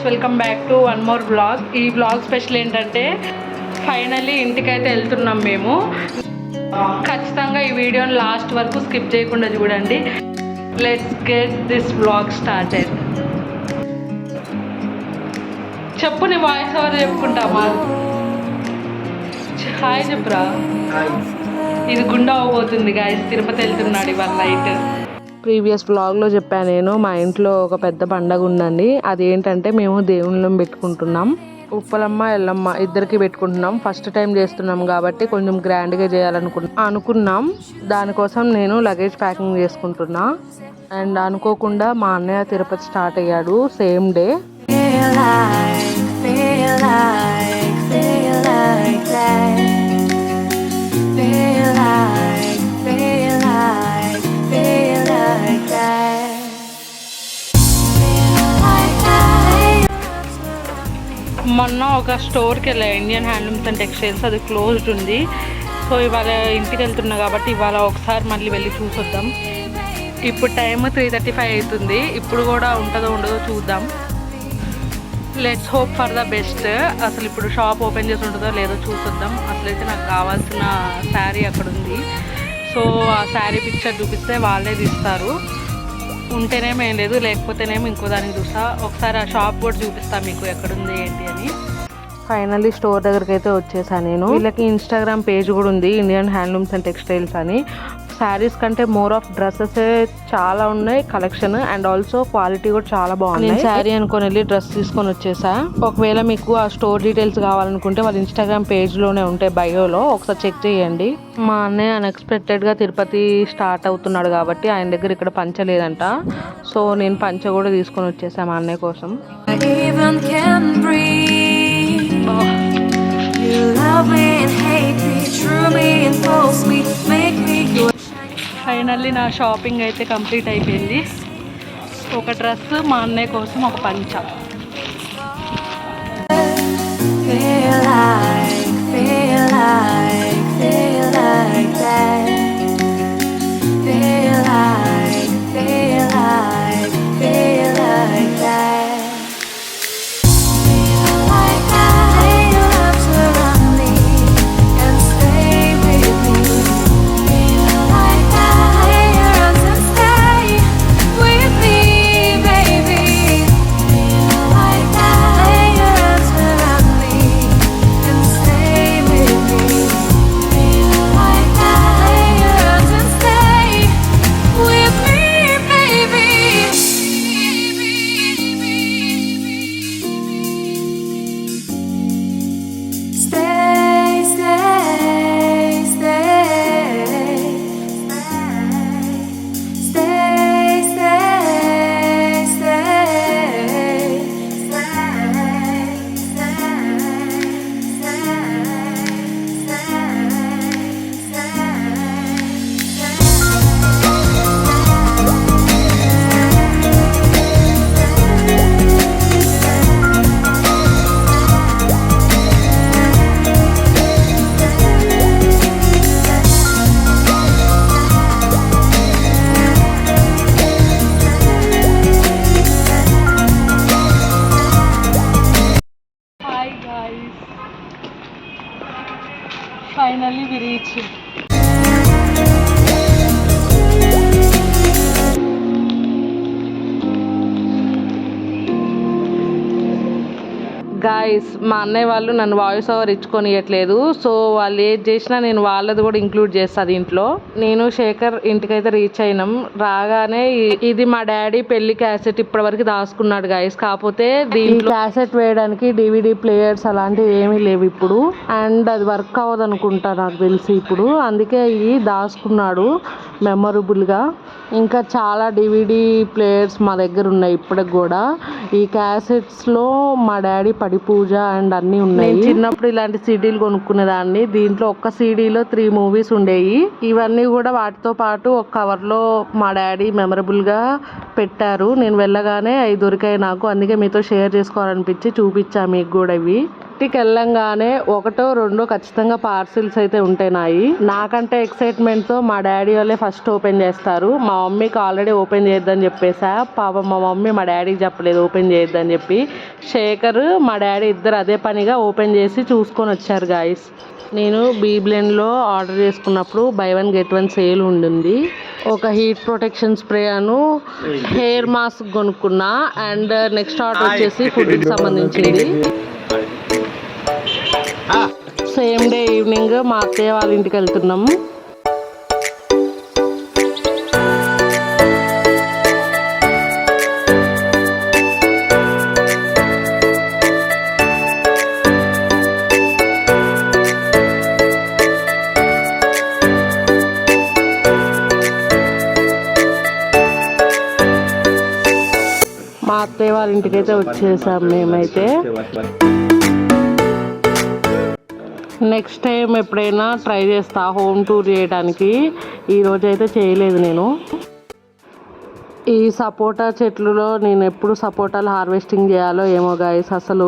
Welcome back to one more blog. ఈ blog special ఏంటంటే finally ఇంటికైతే వెళ్తున్నాం మేము. ఖచ్చితంగా ఈ వీడియోని లాస్ట్ వరకు స్కిప్ చేయకుండా చూడండి. Let's get this blog started. చెప్పు, నీ వాయిస్ ఓవర్ చెప్పుకుంటామా? హాయ్ చెప్పురా. ఇది గుండా అవ్వబోతుంది గాయస్. తిరుపతి వెళ్తున్నాడు ఇవాళ నైట్. ప్రీవియస్ వ్లాగ్లో చెప్పాను నేను, మా ఇంట్లో ఒక పెద్ద పండగ ఉందండి. అదేంటంటే మేము దేవుళ్ళని పెట్టుకుంటున్నాం. ఉప్పలమ్మ ఎల్లమ్మ ఇద్దరికి పెట్టుకుంటున్నాం. ఫస్ట్ టైం చేస్తున్నాం కాబట్టి కొంచెం గ్రాండ్గా అనుకున్నాం. దానికోసం నేను లగేజ్ ప్యాకింగ్ చేసుకుంటున్నా. అండ్ అనుకోకుండా మా అన్నయ్య తిరుపతి స్టార్ట్ అయ్యాడు సేమ్ డే. మొన్న ఒక స్టోర్కి వెళ్ళా, ఇండియన్ హ్యాండ్లూమ్స్ అండ్ టెక్స్టైల్స్. అది క్లోజ్డ్ ఉంది. సో ఇవాళ ఇంటికి వెళ్తున్నా కాబట్టి ఇవాళ ఒకసారి మళ్ళీ వెళ్ళి చూసొద్దాం. ఇప్పుడు టైం 3:35 అవుతుంది. ఇప్పుడు కూడా ఉంటుందో ఉండదో చూద్దాం. Let's hope for the best. అసలు ఇప్పుడు షాప్ ఓపెన్ చేసి ఉంటుందో లేదో చూసొద్దాం. అసలైతే నాకు కావాల్సిన శారీ అక్కడ ఉంది. సో ఆ శారీ పిక్చర్ చూపిస్తే వాళ్ళే తీస్తారు. ఉంటేనేమో ఏం లేదు, లేకపోతేనేమో ఇంకో దానికి చూస్తా. ఒకసారి ఆ షాప్ కూడా చూపిస్తా మీకు ఎక్కడుంది ఏంటి అని. ఫైనల్లీ స్టోర్ దగ్గరికి అయితే వచ్చేసాను నేను. వీళ్ళకి ఇన్స్టాగ్రామ్ పేజ్ కూడా ఉంది, ఇండియన్ హ్యాండ్లూమ్స్ అండ్ టెక్స్టైల్స్ అని. శారీస్ కంటే మోర్ ఆఫ్ డ్రెస్సెస్ చాలా ఉన్నాయి కలెక్షన్. అండ్ ఆల్సో క్వాలిటీ కూడా చాలా బాగుంది. నేను శారీ అనుకొని వెళ్ళి డ్రెస్ తీసుకొని వచ్చేసా. ఒకవేళ మీకు ఆ స్టోర్ డీటెయిల్స్ కావాలనుకుంటే వాళ్ళ ఇన్స్టాగ్రామ్ పేజ్లోనే ఉంటాయి, బయోలో. ఒకసారి చెక్ చేయండి. మా అన్నయ్య అన్ఎక్స్పెక్టెడ్గా తిరుపతి స్టార్ట్ అవుతున్నాడు కాబట్టి ఆయన దగ్గర ఇక్కడ పంచ లేదంట. సో నేను పంచ కూడా తీసుకొని వచ్చేసా మా అన్నయ్య కోసం. ఫైనల్లీ నా షాపింగ్ అయితే కంప్లీట్ అయిపోయింది. ఒక డ్రెస్, మా అన్నయ్య కోసం ఒక పంచ. Finally we reached. గాయస్, మా అన్నయ్య వాళ్ళు నన్ను వాయిస్ ఓవర్ ఇచ్చుకొనియట్లేదు. సో వాళ్ళు ఏది చేసినా నేను వాళ్ళది కూడా ఇంక్లూడ్ చేస్తాను దీంట్లో. నేను శేఖర్ ఇంటికైతే రీచ్ అయినాం. రాగానే ఇది మా డాడీ పెళ్లి క్యాసెట్ ఇప్పటివరకు దాచుకున్నాడు గాయస్. కాకపోతే దీంట్లో క్యాసెట్ వేయడానికి DVD ప్లేయర్స్ అలాంటివి ఏమీ లేవు ఇప్పుడు. అండ్ అది వర్క్ అవ్వదు అనుకుంటా నాకు తెలిసి ఇప్పుడు. అందుకే ఇవి దాచుకున్నాడు మెమొరబుల్గా. ఇంకా చాలా DVD ప్లేయర్స్ మా దగ్గర ఉన్నాయి ఇప్పటికి కూడా. ఈ క్యాసెట్స్లో మా డాడీ పడి పూజ అండ్ అన్నీ ఉన్నాయి. చిన్నప్పుడు ఇలాంటి సీడీలు కొనుక్కునేదాన్ని. దీంట్లో ఒక్క సీడీలో 3 మూవీస్ ఉండేవి. ఇవన్నీ కూడా వాటితో పాటు ఒక కవర్లో మా డాడీ మెమరబుల్గా పెట్టారు. నేను వెళ్ళగానే అవి దొరికాయి నాకు. అందుకే మీతో షేర్ చేసుకోవాలనిపించి చూపించా మీకు కూడా ఇవి. ఇంటికి వెళ్ళంగానే ఒకటో రెండో ఖచ్చితంగా పార్సిల్స్ అయితే ఉంటున్నాయి. నాకంటే ఎక్సైట్మెంట్తో మా డాడీ వాళ్ళే ఫస్ట్ ఓపెన్ చేస్తారు. మా మమ్మీకి ఆల్రెడీ ఓపెన్ చేయొద్దని చెప్పేసా. పాపం మా మమ్మీ మా డాడీకి చెప్పలేదు ఓపెన్ చేయొద్దని చెప్పి. శేఖర్ మా డాడీ ఇద్దరు అదే పనిగా ఓపెన్ చేసి చూసుకొని వచ్చారు గాయస్. నేను బీబ్లెన్లో ఆర్డర్ చేసుకున్నప్పుడు బై 1 get 1 సేల్ ఉండింది. ఒక హీట్ ప్రొటెక్షన్ స్ప్రే అను హెయిర్ మాస్క్ కొనుక్కున్నా. అండ్ నెక్స్ట్ ఆర్డర్ వచ్చేసి ఫుడ్కి సంబంధించింది. సేమ్ డే ఈవినింగ్ మా అత్తయ్య వాళ్ళ ఇంటికి వెళ్తున్నాము. మా అత్తయ్య వాళ్ళ ఇంటికైతే వచ్చేసాం మేమైతే. నెక్స్ట్ టైం ఎప్పుడైనా ట్రై చేస్తా హోమ్ టూర్ చేయడానికి. ఈరోజు అయితే చేయలేదు నేను. ఈ సపోటా చెట్లులో నేను ఎప్పుడు సపోటాలు హార్వెస్టింగ్ చేయాలో ఏమో గాయస్. అసలు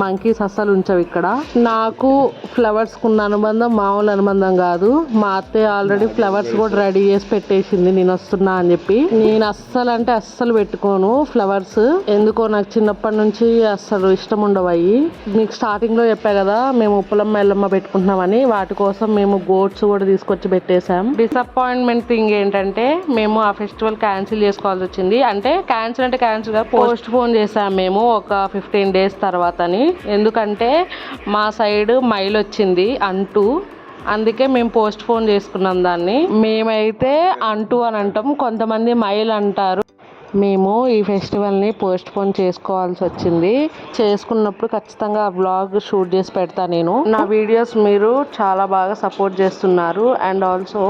మంకీస్ అస్సలు ఉంచవు ఇక్కడ. నాకు ఫ్లవర్స్కి ఉన్న అనుబంధం మామూలు అనుబంధం కాదు. మా అత్తయ్య ఆల్రెడీ ఫ్లవర్స్ కూడా రెడీ చేసి పెట్టేసింది నేను వస్తున్నా అని చెప్పి. నేను అస్సలు అంటే అస్సలు పెట్టుకోను ఫ్లవర్స్. ఎందుకో నాకు చిన్నప్పటి నుంచి అస్సలు ఇష్టం ఉండవయ్యి. మీకు స్టార్టింగ్లో చెప్పా కదా మేము ఉప్పలమ్మ ఎల్లమ్మ పెట్టుకుంటున్నామని. వాటి కోసం మేము గోట్స్ కూడా తీసుకొచ్చి పెట్టేశాం. డిసప్పాయింట్మెంట్ థింగ్ ఏంటంటే మేము ఆ ఫెస్టివల్ క్యాన్సిల్ చేసుకోవాలి వచ్చింది. అంటే క్యాన్సిల్ గా పోస్ట్ పోన్ చేసాం మేము ఒక 15 days తర్వాతని. ఎందుకంటే మా సైడ్ మైల్ వచ్చింది అందుకే మేము పోస్ట్ పోన్ చేసుకున్నాం దాన్ని. మేమైతే అంటూ అని అంటాం, కొంతమంది మైల్ అంటారు. మేము ఈ ఫెస్టివల్ని పోస్ట్ పోన్ చేసుకోవాల్సి వచ్చింది. చేసుకున్నప్పుడు ఖచ్చితంగా ఆ వ్లాగ్ షూట్ చేసి పెడతా నేను. నా వీడియోస్ మీరు చాలా బాగా సపోర్ట్ చేస్తున్నారు. And also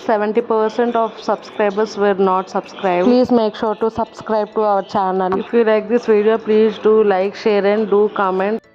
70% of subscribers were not subscribed. Please make sure to subscribe to our channel. If you like this video, please do like, share and do comment.